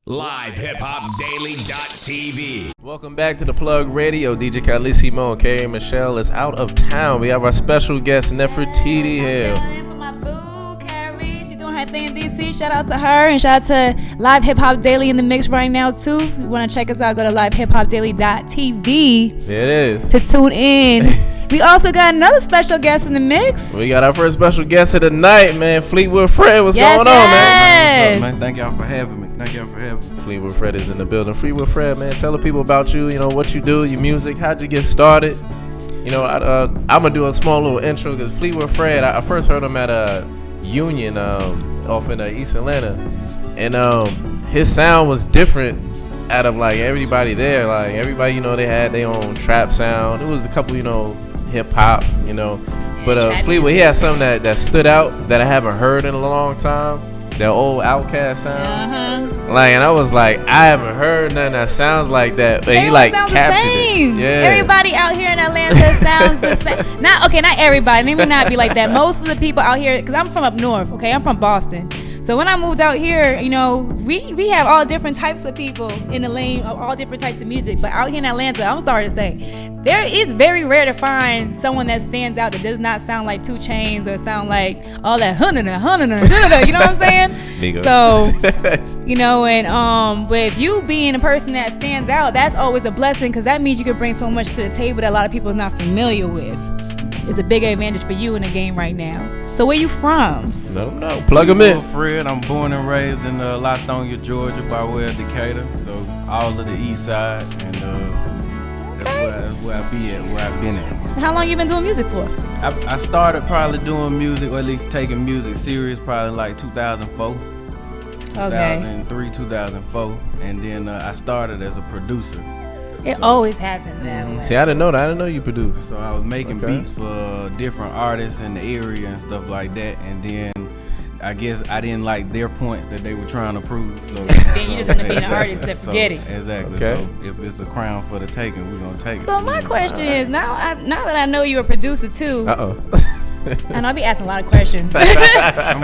LiveHipHopDaily.tv. Welcome back to the Plug Radio. DJ Carlissimo and Carrie Michelle is out of town. We have our special guest, Nefertiti here. For my boo, Carrie, she's doing her thing in DC. Shout out to her and shout out to Live Hip Hop Daily in the mix right now too. If you want to check us out, go to LiveHipHopDaily.tv. There it is. To tune in. We also got another special guest in the mix. We got our first special guest of the night, man. FleetwoodFred, what's going on, man? What's up, man? Thank y'all for having me. FleetwoodFred is in the building. FleetwoodFred, man, tell the people about you, what you do, your music, how'd you get started? I'm going to do a small little intro because FleetwoodFred, I first heard him at Union off in East Atlanta. And his sound was different out of, everybody there. Everybody, they had their own trap sound. It was a couple, hip-hop, But Fleetwood, he had something that stood out that I haven't heard in a long time. That old Outkast sound. And I was like, I haven't heard nothing that sounds like that. But he captured it. Yeah. Everybody out here in Atlanta sounds the same. Not everybody. Let me not be like that. Most of the people out here, because I'm from up north, okay? I'm from Boston. So when I moved out here, we have all different types of people in the lane of all different types of music. But out here in Atlanta, I'm starting to say, there is very rare to find someone that stands out that does not sound like 2 Chainz or sound like all that you know what I'm saying? So, and with you being a person that stands out, that's always a blessing because that means you can bring so much to the table that a lot of people is not familiar with. It's a big advantage for you in the game right now. So where you from? No. Plug them in. Fred. I'm born and raised in Lithonia, Georgia, by way of Decatur. So all of the east side, and that's where I be at, where I've been at. How long you been doing music for? I started probably doing music, or at least taking music serious, probably like 2004. Okay. 2003, 2004. And then I started as a producer. It always happens that way. See, I didn't know that. I didn't know you produced. So I was making beats for different artists in the area and stuff like that. And then I guess I didn't like their points that they were trying to prove. So then you just end up being an artist and forget it. Exactly. Okay. So if it's a crown for the taking, we're going to take it. So my question is, now that I know you're a producer too. And I'll be asking a lot of questions.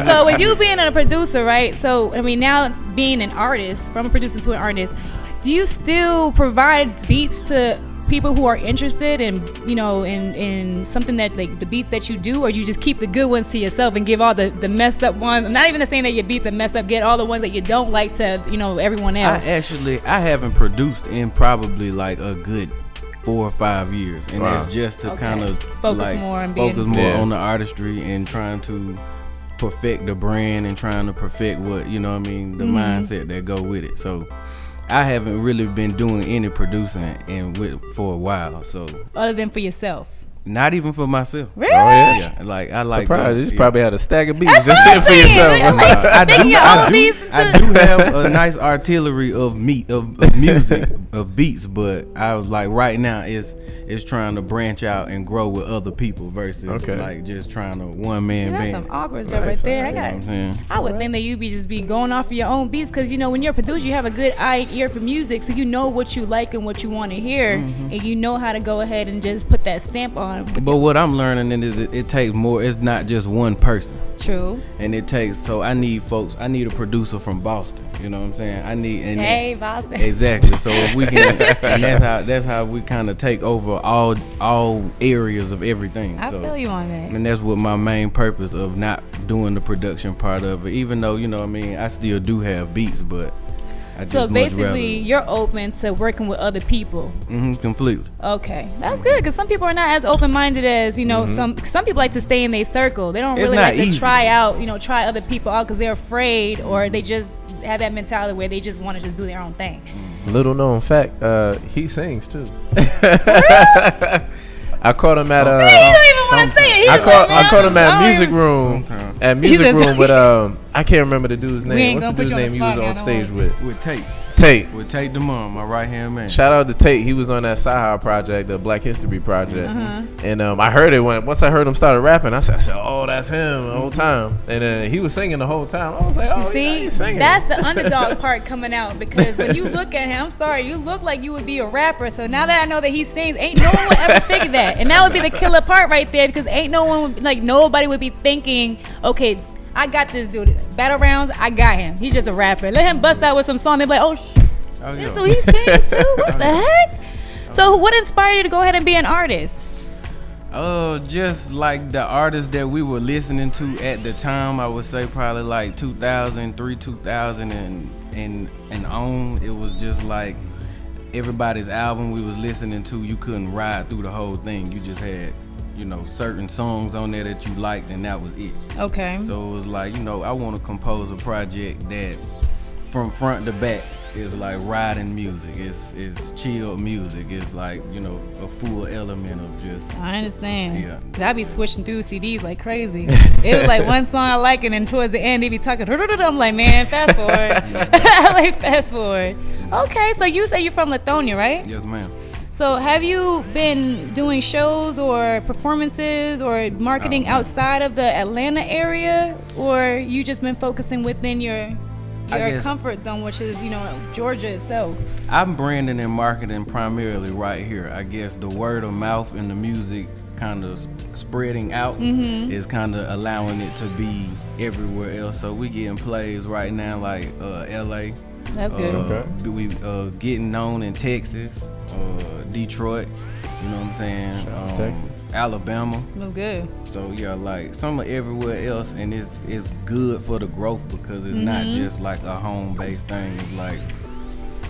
So with you being a producer, right? So, now being an artist, from a producer to an artist, do you still provide beats to people who are interested in, in something that, like, the beats that you do, or do you just keep the good ones to yourself and give all the messed up ones? I'm not even saying that your beats are messed up. Get all the ones that you don't like to, everyone else. I haven't produced in probably like a good 4 or 5 years, and that's just to kind of focus more on on the artistry and trying to perfect the brand and trying to perfect what the mindset that go with it. So I haven't really been doing any producing for a while. So other than for yourself. Not even for myself. Really? Oh, yeah. I like. Surprised. You probably had a stack of beats just sitting for yourself. I do have a nice artillery of music, of beats, but I was like, right now it's trying to branch out and grow with other people versus like just trying to one man that's band. Some awkward stuff right there. I would think that you'd be just going off of your own beats because when you're a producer, you have a good eye and ear for music, so you know what you like and what you want to hear, and you know how to go ahead and just put that stamp on. But what I'm learning is it takes more. It's not just one person. True. And it takes. So I need folks. I need a producer from Boston. You know what I'm saying? Hey, Boston. Exactly. So if we can, and that's how we kind of take over all areas of everything. I feel you on that. And that's what my main purpose of not doing the production part of it. Even though I still do have beats, but. So basically, you're open to working with other people. Completely. Okay, that's good because some people are not as open-minded as some people like to stay in their circle. They don't really like to try other people out because they're afraid, or they just have that mentality where they just want to just do their own thing. Little known fact, he sings too. I caught him at you don't even want to say it. I caught him at Music Room. At Music Room with I can't remember the dude's name. What's the dude's name he was on stage with? With Tate. With Tate DeMond, my right hand man. Shout out to Tate. He was on that Sahara project, the Black History project. And I heard it once I heard him started rapping. I said, oh, that's him the whole time. And then he was singing the whole time. I was like, oh, he's singing. That's the underdog part coming out because when you look at him, I'm sorry, you look like you would be a rapper. So now that I know that he sings, ain't no one would ever figure that. And that would be the killer part right there because ain't no one nobody would be thinking, okay, I got this dude. Battle rounds, I got him. He's just a rapper. Let him bust out with some song. They be like, oh, this dude, he sings too. What the heck? So, what inspired you to go ahead and be an artist? Just like the artists that we were listening to at the time. I would say probably like 2003, 2000 and on. It was just like everybody's album we was listening to. You couldn't ride through the whole thing. You just had, certain songs on there that you liked, and that was it. Okay. So it was like, I want to compose a project that from front to back is like riding music. It's chilled music. It's like, a full element of just. I understand. Yeah. Cause I be switching through CDs like crazy. It was like one song I like, and then towards the end they be talking. I'm like, man, fast forward. I like fast forward. Okay, so you say you're from Lithonia, right? Yes, ma'am. So have you been doing shows or performances or marketing outside of the Atlanta area, or you just been focusing within your comfort zone, which is, Georgia itself? I'm branding and marketing primarily right here. I guess the word of mouth and the music kind of spreading out is kind of allowing it to be everywhere else. So we getting plays right now like LA. That's good. We getting known in Texas, Detroit, you know what I'm saying? Texas. Alabama. That's good. So yeah, like some of everywhere else, and it's good for the growth because it's not just like a home-based thing. It's like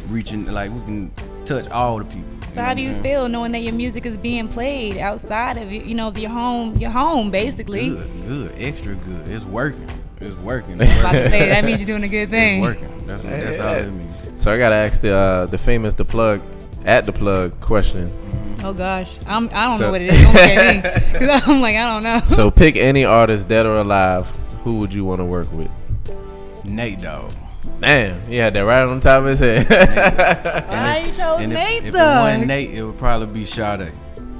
reaching, like we can touch all the people. So how do you feel knowing that your music is being played outside of your home basically? Good, extra good. It's working. It's working. I was about to say that means you're doing a good thing. It's working. That's all it means. So I gotta ask the famous DaPlug question. Oh gosh, I don't know what it is. Don't look at me, because I'm like, I don't know. So pick any artist, dead or alive. Who would you want to work with? Nate Dogg. Damn, he had that right on top of his head. I chose Nate. If it wasn't Nate, it would probably be Sade.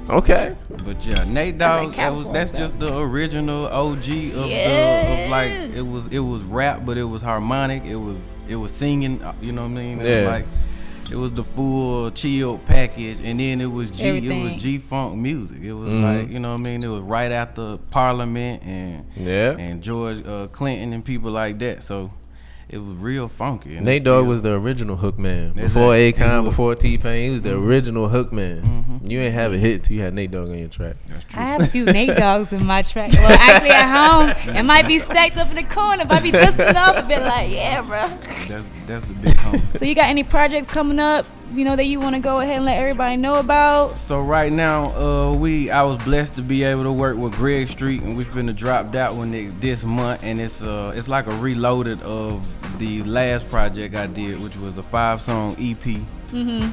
Okay. But yeah, Nate Dogg, that's just the original OG of like it was rap, but it was harmonic. It was singing. You know what I mean? It was like. It was the full chilled package, and then it was G-Funk music. It was like, you know what I mean? It was right after Parliament and George Clinton and people like that. So it was real funky. And Nate Dogg was the original hook man. Before Akon, before T-Pain, he was the original hook man. You ain't have a hit until you had Nate Dogg on your track. That's true. I have a few Nate Doggs in my track. Well, actually at home, it might be stacked up in the corner, but I be dusting up a bit like, yeah, bro. That's the big home. So you got any projects coming up, that you want to go ahead and let everybody know about? So right now, I was blessed to be able to work with Greg Street, and we finna drop that one this month, and it's like a reloaded of the last project I did, which was a 5-song EP.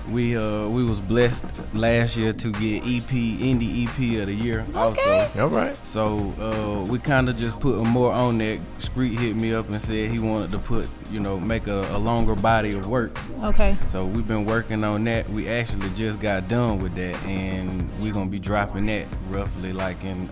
We was blessed last year to get indie EP of the year also. All right. So we kind of just put more on that. Screet hit me up and said he wanted to make a longer body of work. Okay. So we've been working on that. We actually just got done with that, and we're gonna be dropping that roughly like in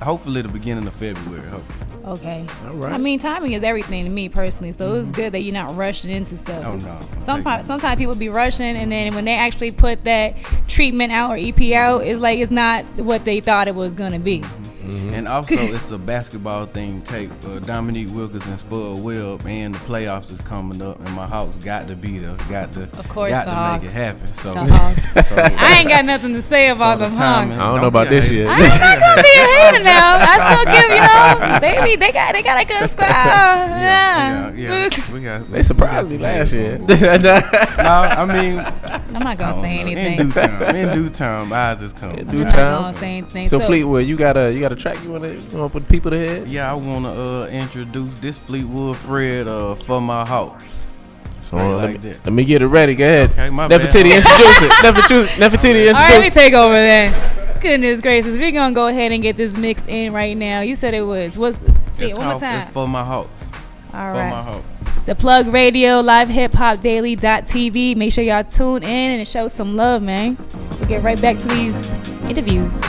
hopefully the beginning of February. Hopefully. Okay. All right. I mean, timing is everything to me personally, so it's good that you're not rushing into stuff. Oh no. Sometimes people be rushing, and then when they actually put that treatment out or EP out, it's like it's not what they thought it was gonna be. And also, it's a basketball thing tape. Dominique Wilkins and Spud Webb, and the playoffs is coming up, and my Hawks got to be there. Got to make it happen. So I ain't got nothing to say about them Hawks. I don't know about this yet. I'm not gonna be a hater now. I still give they got a good squad. Yeah. They surprised me last year. No, I mean, I'm not gonna say anything. In due time, eyes is coming. I'm not gonna say anything. So Fleetwood, you got a track you wanna put people to head? Yeah, I wanna introduce this FleetwoodFred for my Hawks. So let me get it ready. Go ahead. Okay, my Nefertiti, introduce it. Nefertiti, introduce. All right, let me take over then. Goodness gracious, we're gonna go ahead and get this mix in right now. You said it was say it one more time. It's for my Hawks. All right. For my Hawks. The Plug Radio, live hiphopdaily.tv. Make sure y'all tune in and show some love, man. We'll get right back to these interviews.